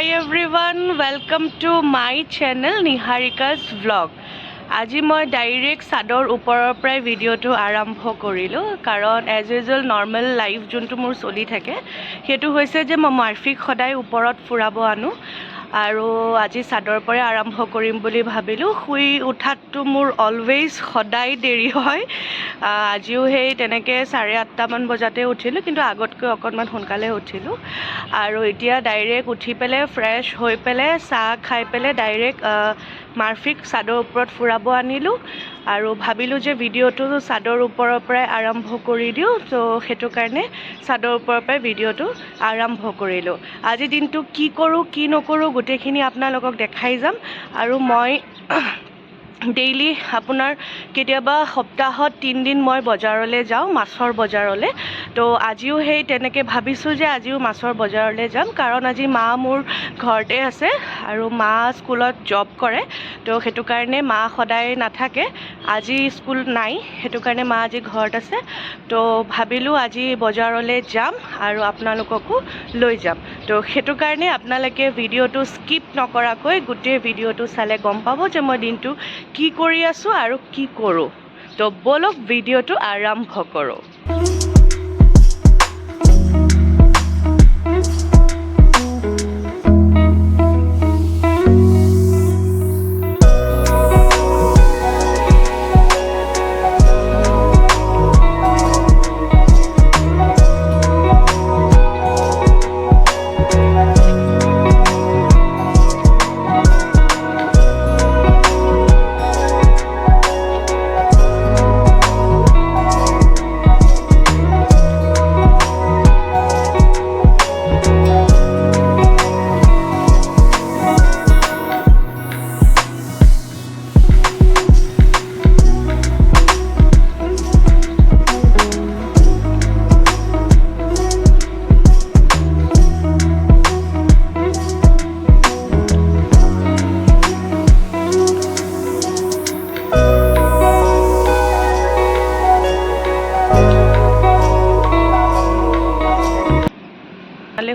Hi everyone, welcome to my channel Niharika's vlog. আজি মই direct সাদৰ ওপৰৰ পৰাই ভিডিঅ'টো আৰম্ভ কৰিলোঁ কাৰণ এজ ইউজুৱেল নৰ্মেল লাইফ যোনটো মোৰ চলি থাকে সেইটো হৈছে যে মই মাৰ্ফিক সদায় ওপৰত ফুৰাব আনো আৰু আজি সাদৰ পৰাই আৰম্ভ কৰিম বুলি ভাবিলোঁ। শুই উঠাটো মোৰ অলৱেজ সদায় দেৰি হয়। আজিও সেই তেনেকৈ 8:30 মান বজাতে উঠিলোঁ, কিন্তু আগতকৈ অকণমান সোনকালে উঠিলোঁ আৰু এতিয়া ডাইৰেক্ট উঠি পেলাই ফ্ৰেছ হৈ পেলাই চাহ খাই পেলাই ডাইৰেক্ট মাৰ্ফিক চাদৰ ওপৰত ফুৰাব আনিলোঁ আৰু ভাবিলোঁ যে ভিডিঅ'টো চাদৰ ওপৰৰ পৰাই আৰম্ভ কৰি দিওঁ, তো সেইটো কাৰণে চাদৰ ওপৰৰ পৰাই ভিডিঅ'টো আৰম্ভ কৰিলোঁ। আজি দিনটো কি কৰোঁ কি নকৰোঁ গোটেইখিনি আপোনালোকক দেখাই যাম আৰু মই ডেইলি আপোনাৰ কেতিয়াবা সপ্তাহত 3 দিন মই বজাৰলৈ যাওঁ, মাছৰ বজাৰলৈ। তো আজিও সেই তেনেকৈ ভাবিছোঁ যে আজিও মাছৰ বজাৰলৈ যাম কাৰণ আজি মা মোৰ ঘৰতে আছে আৰু মা স্কুলত জব কৰে, তো সেইটো কাৰণে মা সদায় নাথাকে। আজি স্কুল নাই, সেইটো কাৰণে মা আজি ঘৰত আছে। তো ভাবিলোঁ আজি বজাৰলৈ যাম আৰু আপোনালোককো লৈ যাম। তো সেইটো কাৰণে আপোনালোকে ভিডিঅ'টো স্কিপ নকৰাকৈ গোটেই ভিডিঅ'টো চালে গম পাব যে মই দিনটো কি কৰি আছোঁ আৰু কি কৰোঁ। তো বলক ভিডিঅ'টো আৰম্ভ কৰোঁ।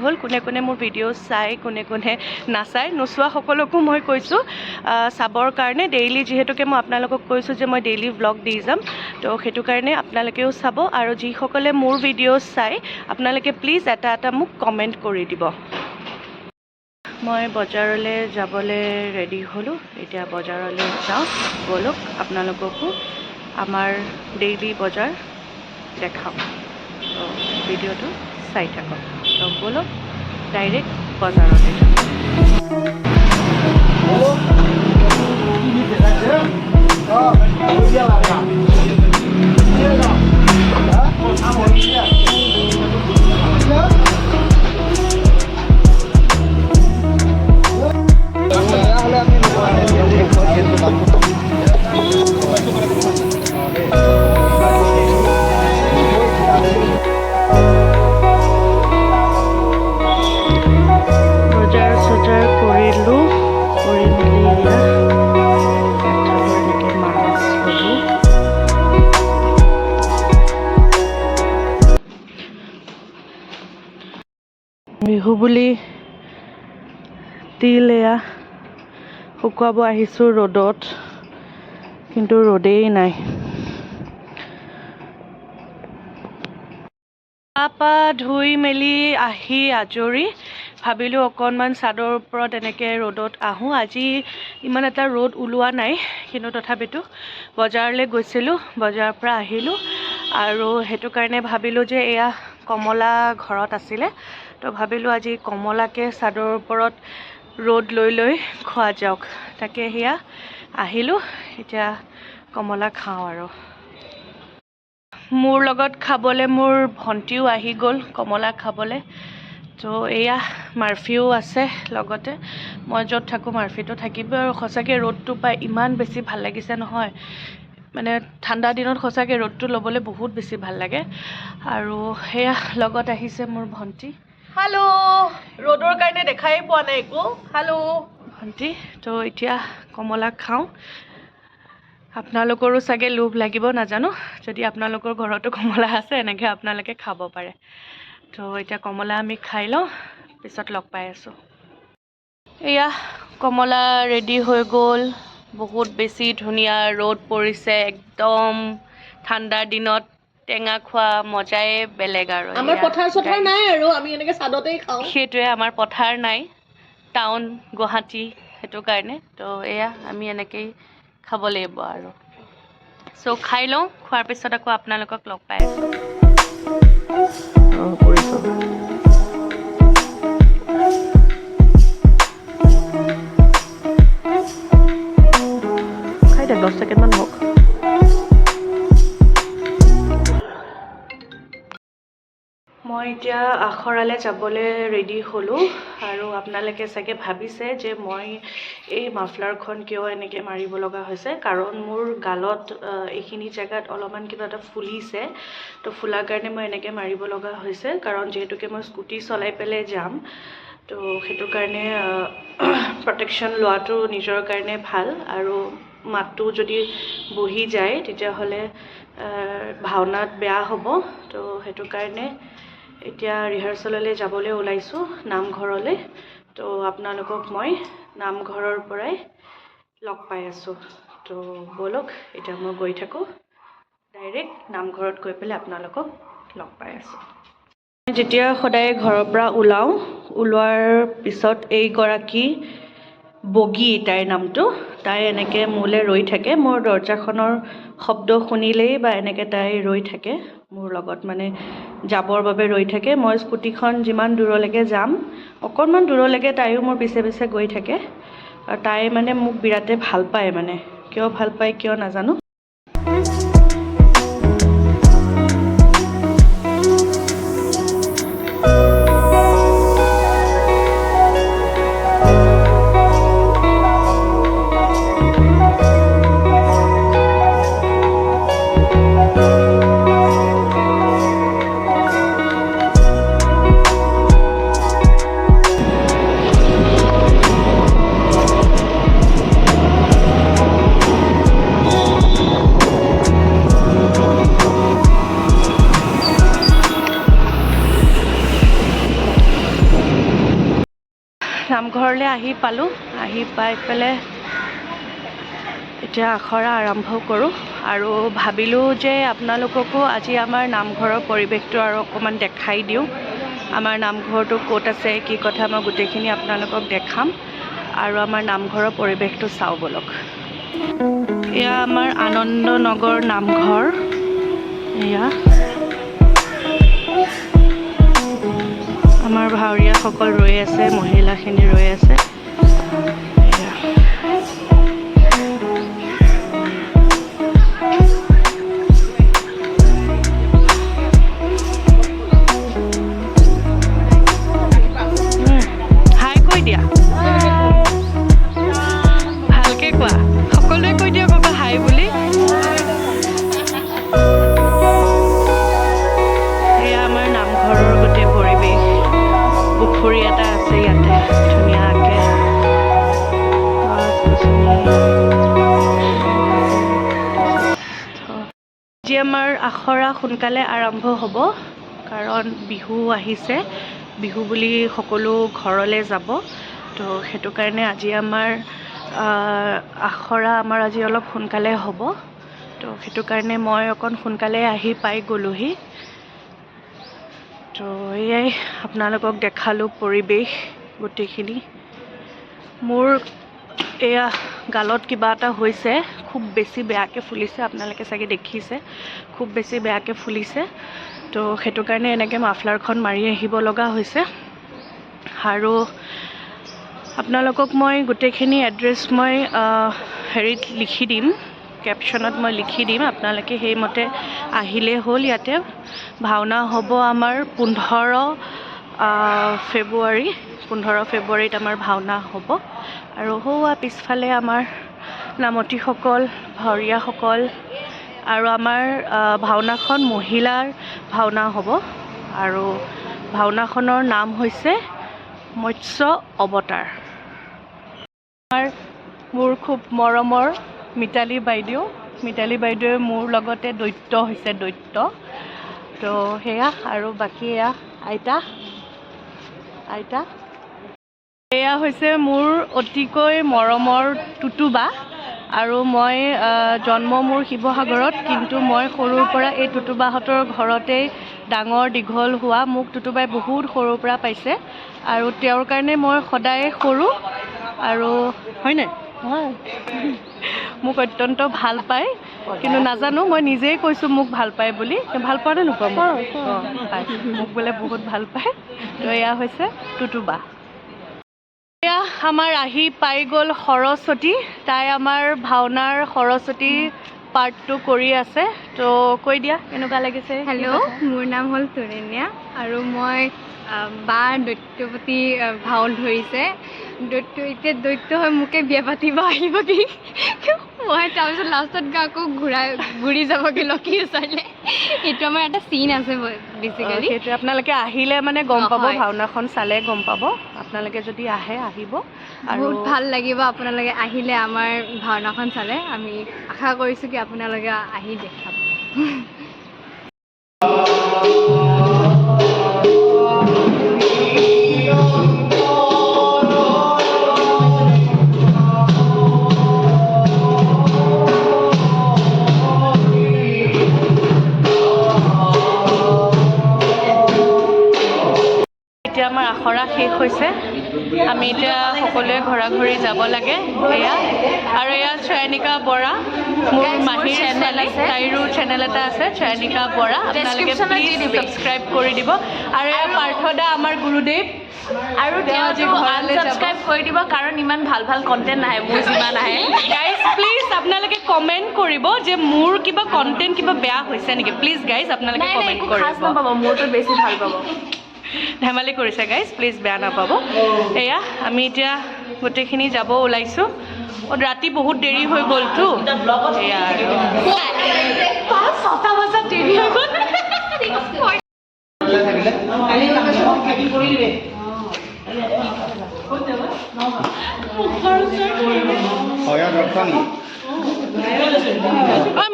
হ'ল কোনে কোনে মোৰ ভিডিঅ' চাই, কোনে কোনে নাচায়, নোচোৱা সকলকো মই কৈছোঁ চাবৰ কাৰণে। ডেইলি যিহেতুকে মই আপোনালোকক কৈছোঁ যে মই ডেইলি ভ্লগ দি যাম, তো সেইটো কাৰণে আপোনালোকেও চাব আৰু যিসকলে মোৰ ভিডিঅ' চাই আপোনালোকে প্লিজ এটা মোক কমেণ্ট কৰি দিব। মই বজাৰলৈ যাবলৈ ৰেডি হ'লোঁ, এতিয়া বজাৰলৈ যাওঁ। ব'লক আপোনালোককো আমাৰ ডেইলি বজাৰ দেখাওঁ, তো ভিডিঅ'টো চাই থাকক। তো ব'লক ডাইৰেক্ট বজাৰলৈ যাওঁ। বিহু বুলি তিল এয়া শুকুৱাব আহিছোঁ ৰ'দত, কিন্তু ৰ'দেই নাই। গা পা ধুই মেলি আহি আজৰি ভাবিলোঁ অকণমান চাদৰ ওপৰত এনেকৈ ৰ'দত আহোঁ। আজি ইমান এটা ৰ'দ ওলোৱা নাই, কিন্তু তথাপিতো বজাৰলৈ গৈছিলোঁ, বজাৰৰ পৰা আহিলোঁ আৰু সেইটো কাৰণে ভাবিলোঁ যে এয়া কমলা ঘৰত আছিলে, তো ভাবিলোঁ আজি কমলাকে চাদৰ ওপৰত ৰ'দ লৈ লৈ খোৱা যাওক। তাকে সেয়া আহিলোঁ, এতিয়া কমলা খাওঁ আৰু মোৰ লগত খাবলৈ মোৰ ভণ্টিও আহি গ'ল কমলা খাবলৈ। তো এয়া মাৰ্ফিও আছে লগতে, মই য'ত থাকোঁ মাৰ্ফিটো থাকিবই। আৰু সঁচাকৈ ৰ'দটো পাই ইমান বেছি ভাল লাগিছে নহয়, মানে ঠাণ্ডা দিনত সঁচাকৈ ৰ'দটো ল'বলৈ বহুত বেছি ভাল লাগে। আৰু সেয়া লগত আহিছে মোৰ ভণ্টি। হেল্ল', ৰ'দৰ কাৰণে দেখাই পোৱা নাই একো। হেল্ল' ভণ্টি। তো এতিয়া কমলা খাওঁ। আপোনালোকৰো চাগে লোভ লাগিব নাজানো, যদি আপোনালোকৰ ঘৰতো কমলা আছে এনেকৈ আপোনালোকে খাব পাৰে। তো এতিয়া কমলা আমি খাই লওঁ, পিছত লগ পাই আছোঁ। এয়া কমলা ৰেডি হৈ গ'ল বহুত বেছি ধুনীয়া ৰ'দ পৰিছে একদম ঠাণ্ডাৰ দিনত টেঙা খোৱা মজাই বেলেগ আৰু আমাৰ পথাৰ চথাৰ নাই আৰু আমি এনেকৈ চাদতেই খাওঁ সেইটোৱে আমাৰ পথাৰ নাই টাউন গুৱাহাটী সেইটো কাৰণে তো এয়া আমি এনেকেই খাব লাগিব আৰু চ' খাই লওঁ খোৱাৰ পিছত আকৌ আপোনালোকক লগ পাই আছোঁ খাই দে 10 ছেকেণ্ডমান হওক মই এতিয়া আখৰালৈ যাবলৈ ৰেডি হ'লোঁ আৰু আপোনালোকে চাগে ভাবিছে যে মই এই মাফলাৰখন কিয় এনেকৈ মাৰিব লগা হৈছে কাৰণ মোৰ গালত এইখিনি জেগাত অলপমান কিবা এটা ফুলিছে তো ফুলাৰ কাৰণে মই এনেকৈ মাৰিব লগা হৈছে কাৰণ যিহেতুকে মই স্কুটি চলাই পেলাই যাম তো সেইটো কাৰণে প্ৰটেকশ্যন লোৱাটো নিজৰ কাৰণে ভাল আৰু মাতটো যদি বহি যায় তেতিয়াহ'লে ভাওনাত বেয়া হ'ব তো সেইটো কাৰণে এতিয়া ৰিহাৰ্চেললৈ যাবলৈ ওলাইছোঁ নামঘৰলৈ তো আপোনালোকক মই নামঘৰৰ পৰাই লগ পাই আছোঁ তো ব'লক এতিয়া মই গৈ থাকোঁ ডাইৰেক্ট নামঘৰত গৈ পেলাই আপোনালোকক লগ পাই আছোঁ যেতিয়া সদায় ঘৰৰ পৰা ওলোৱাৰ পিছত এইগৰাকী বগী তাইৰ নামটো তাই এনেকৈ মোলৈ ৰৈ থাকে মোৰ দৰজাখনৰ শব্দ শুনিলেই বা এনেকৈ তাই ৰৈ থাকে মোৰ লগত মানে যাবৰ বাবে ৰৈ থাকে মই স্কুটিখন যিমান দূৰলৈকে যাম অকণমান দূৰলৈকে তাইও মোৰ পিছে পিছে গৈ থাকে আৰু তাই মানে মোক বিৰাটে ভাল পায় মানে কিয় ভাল পায় কিয় নাজানো নামঘৰলৈ আহি পালোঁ আহি পাই পেলাই এতিয়া আখৰা আৰম্ভ কৰোঁ আৰু ভাবিলোঁ যে আপোনালোককো আজি আমাৰ নামঘৰৰ পৰিৱেশটো আৰু অকণমান দেখাই দিওঁ আমাৰ নামঘৰটো ক'ত আছে কি কথা মই গোটেইখিনি আপোনালোকক দেখাম আৰু আমাৰ নামঘৰৰ পৰিৱেশটো চাওঁ ব'লক এয়া আমাৰ আনন্দনগৰ নামঘৰ এয়া আমাৰ ভাৱৰীয়াসকল ৰৈ আছে মহিলাখিনি ৰৈ আছে হাই কৈ দিয়া ভালকৈ কোৱা সকলোৱে কৈ দিয়ক আকৌ হাই বুলি এয়া আমাৰ নামঘৰৰ গোটেই পৰিৱেশ পুখুৰী এটা আছে ইয়াতে ধুনীয়াকৈ আজি আমাৰ আখৰা সোনকালে আৰম্ভ হ'ব কাৰণ বিহু আহিছে বিহু বুলি সকলো ঘৰলৈ যাব তো সেইটো কাৰণে আজি আমাৰ আখৰা আমাৰ আজি অলপ সোনকালে হ'ব তো সেইটো কাৰণে মই অকণ সোনকালে আহি পাই গ'লোহি তো এয়াই আপোনালোকক দেখালোঁ পৰিৱেশ গোটেইখিনি মোৰ এয়া গালত কিবা এটা হৈছে খুব বেছি বেয়াকৈ ফুলিছে আপোনালোকে চাগে দেখিছে খুব বেছি বেয়াকৈ ফুলিছে তো সেইটো কাৰণে এনেকৈ মাফলাৰখন মাৰি আহিব লগা হৈছে আৰু আপোনালোকক মই গোটেইখিনি এড্ৰেছ মই হেৰিত লিখি দিম কেপশ্যনত মই লিখি দিম আপোনালোকে সেইমতে আহিলেই হ'ল ইয়াতে ভাওনা হ'ব আমাৰ 15 ফেব্ৰুৱাৰীত আমাৰ ভাওনা হ'ব আৰু হোৱা পিছফালে আমাৰ নামতীসকল ভাৱৰীয়াসকল আৰু আমাৰ ভাওনাখন মহিলাৰ ভাওনা হ'ব আৰু ভাওনাখনৰ নাম হৈছে মৎস্য অৱতাৰ মোৰ খুব মৰমৰ মিতালী বাইদেৱে মোৰ লগতে দৈত্য হৈছে দৈত্য তো সেয়া আৰু বাকী এয়া আইতা এয়া হৈছে মোৰ অতিকৈ মৰমৰ টুটুবা আৰু মই জন্ম মোৰ শিৱসাগৰত কিন্তু মই সৰুৰ পৰা এই টুটুবাহঁতৰ ঘৰতেই ডাঙৰ দীঘল হোৱা মোক টুটুবাই বহুত সৰুৰ পৰা পাইছে আৰু তেওঁৰ কাৰণে মই সদায় সৰু আৰু হয়নে হয় মোক অত্যন্ত ভাল পায় কিন্তু নাজানো মই নিজেই কৈছোঁ মোক ভাল পায় বুলি ভাল পোৱা নে নোপোৱা মোক বোলে বহুত ভাল পায় তো এয়া হৈছে টুটুবা এয়া আমাৰ আহি পাই গ'ল সৰস্বতী তাই আমাৰ ভাওনাৰ সৰস্বতী পাৰ্টটো কৰি আছে তো কৈ দিয়া কেনেকুৱা লাগিছে হেল্ল' মোৰ নাম হ'ল তুৰেনিয়া আৰু মই বা দৈত্যপতি ভাও ধৰিছে এতিয়া দৈত্য হৈ মোকে বিয়া পাতিব আহিব কি মই তাৰপিছত লাষ্টত আকৌ ঘূৰি যাবগৈ লক্ষীৰ ওচৰলৈ এইটো আমাৰ এটা চিন আছে বেচিকেলি সেইটো আপোনালোকে আহিলে মানে গম পাব ভাওনাখন চালে গম পাব আপোনালোকে যদি আহিব আৰু বহুত ভাল লাগিব আপোনালোকে আহিলে আমাৰ ভাওনাখন চালে আমি আশা কৰিছোঁ কি আপোনালোকে আহি দেখাব এতিয়া আমাৰ আখৰা শেষ হৈছে আমি এতিয়া সকলোৱে ঘৰা ঘৰি যাব লাগে এয়া আৰু এয়া চয়নিকা বৰা মোৰ মাহীৰ চেনেল তাইৰো চেনেল এটা আছে চয়নিকা বৰা আপোনালোকে প্লিজ ছাবস্ক্ৰাইব কৰি দিব আৰু এয়া পাৰ্থদা আমাৰ গুৰুদেৱ আৰু তেওঁ আজি ঘৰলৈ ছাবস্ক্ৰাইব কৰি দিব কাৰণ ইমান ভাল ভাল কণ্টেণ্ট নাহে মোৰ যিমান আহে গাইজ প্লিজ আপোনালোকে কমেণ্ট কৰিব যে মোৰ কিবা কণ্টেণ্ট কিবা বেয়া হৈছে নেকি প্লিজ গাইজ আপোনালোকে কমেণ্ট কৰিব মোৰটো বেছি ভাল পাব ধেমালি কৰিছে গাইজ প্লিজ বেয়া নাপাব এয়া আমি এতিয়া গোটেইখিনি যাব ওলাইছোঁ ৰাতি বহুত দেৰি হৈ গ'লতো এয়া আৰু 5-6টা বজাত দেৰি হৈ গ'ল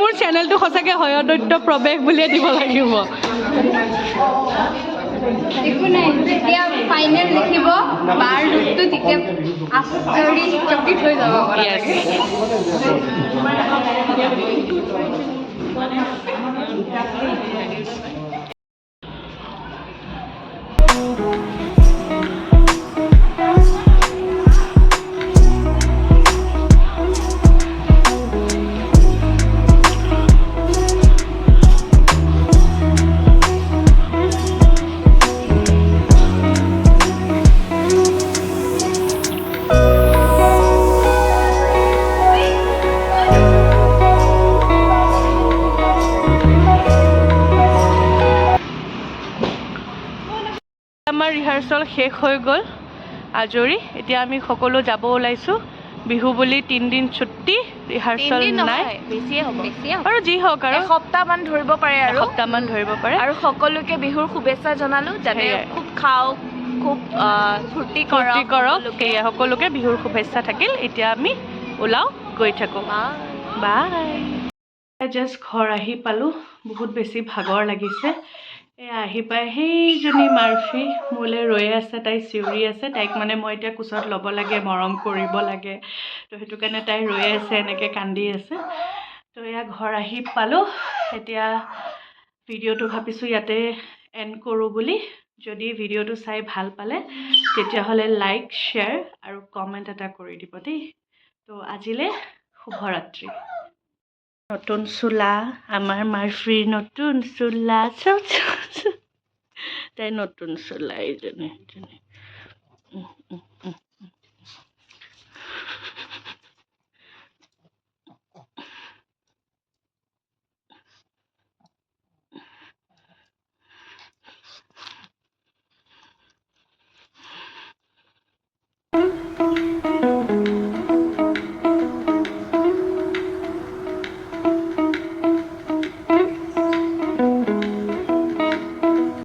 মোৰ চেনেলটো সঁচাকৈ হয়দৈত্য প্ৰৱেশ বুলিয়ে দিব লাগিব একো নাই যেতিয়া ফাইনেল লিখিব বাৰ ৰূপটো তেতিয়া আচৰিত হৈ যাব আমাৰ ৰিহাৰ্চেল শেষ হৈ গ'ল আজৰি এতিয়া আমি সকলো যাব ওলাইছোঁ বিহু বুলি 3 দিন ছুটি ৰিহাৰ্চেল নাই বেছিয়ে হ'ব আৰু যি হওক আৰু এসপ্তাহমান ধৰিব পাৰে আৰু সকলোকে বিহুৰ শুভেচ্ছা জনালোঁ যাতে খুব খাওক খুব ফূৰ্তি কৰক সেয়া সকলোকে বিহুৰ শুভেচ্ছা থাকিল এতিয়া আমি ওলাওঁ গৈ থাকোঁ বাই জাষ্ট ঘৰ আহি পালোঁ বহুত বেছি ভাগৰ লাগিছে আহি পাই সেইজনী মাৰ্ফি মোলৈ ৰৈ আছে তাই চিঞৰি আছে তাইক মানে মই এতিয়া কোচত ল'ব লাগে মৰম কৰিব লাগে তো সেইটো কাৰণে তাই ৰৈ আছে এনেকৈ কান্দি আছে তো এয়া ঘৰ আহি পালোঁ এতিয়া ভিডিঅ'টো ভাবিছোঁ ইয়াতে এণ্ড কৰোঁ বুলি যদি ভিডিঅ'টো চাই ভাল পালে তেতিয়াহ'লে লাইক শ্বেয়াৰ আৰু কমেণ্ট এটা কৰি দিব দেই তো আজিলৈ শুভৰাত্ৰি নতুন চোলা আমাৰ মাৰ্ফিৰ নতুন চোলা তাই নতুন চোলা এইজনী